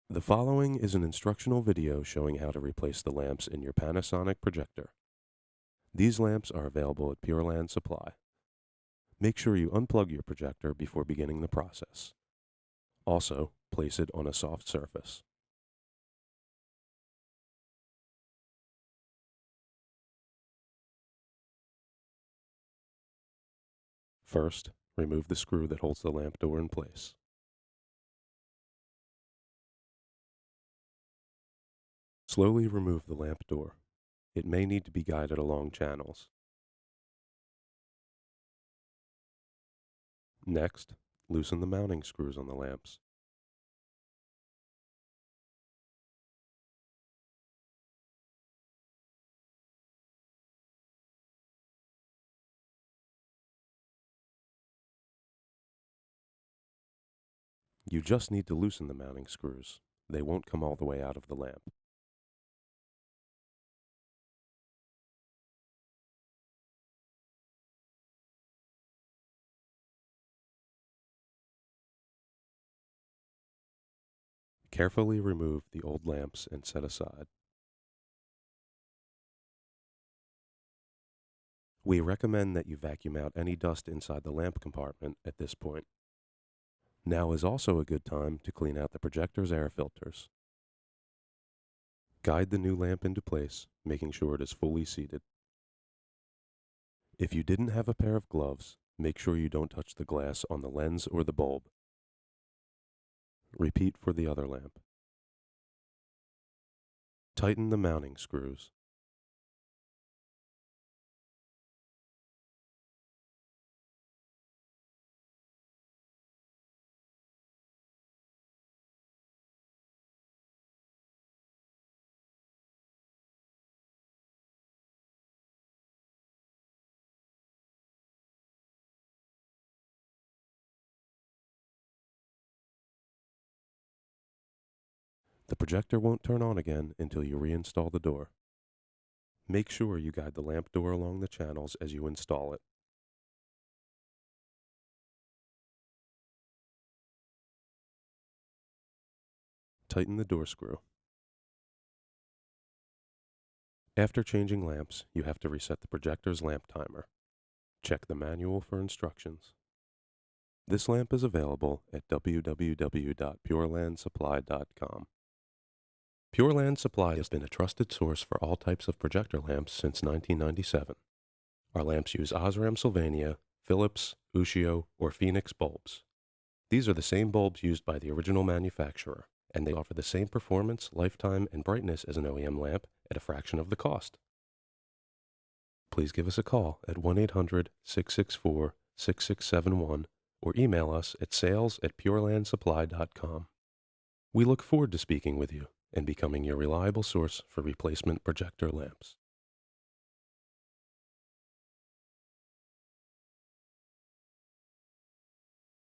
The following is an instructional video showing how to replace the lamps in your Panasonic projector. These lamps are available at Pureland Supply. Make sure you unplug your projector before beginning the process. Also, place it on a soft surface. First, remove the screw that holds the lamp door in place. Slowly remove the lamp door. It may need to be guided along channels. Next, loosen the mounting screws on the lamps. You just need to loosen the mounting screws. They won't come all the way out of the lamp. Carefully remove the old lamps and set aside. We recommend that you vacuum out any dust inside the lamp compartment at this point. Now is also a good time to clean out the projector's air filters. Guide the new lamp into place, making sure it is fully seated. If you didn't have a pair of gloves, make sure you don't touch the glass on the lens or the bulb. Repeat for the other lamp. Tighten the mounting screws. The projector won't turn on again until you reinstall the door. Make sure you guide the lamp door along the channels as you install it. Tighten the door screw. After changing lamps, you have to reset the projector's lamp timer. Check the manual for instructions. This lamp is available at www.PurelandSupply.com. Pureland Supply has been a trusted source for all types of projector lamps since 1997. Our lamps use Osram Sylvania, Philips, Ushio, or Phoenix bulbs. These are the same bulbs used by the original manufacturer, and they offer the same performance, lifetime, and brightness as an OEM lamp at a fraction of the cost. Please give us a call at 1-800-664-6671 or email us at sales@PurelandSupply.com. We look forward to speaking with you and becoming your reliable source for replacement projector lamps.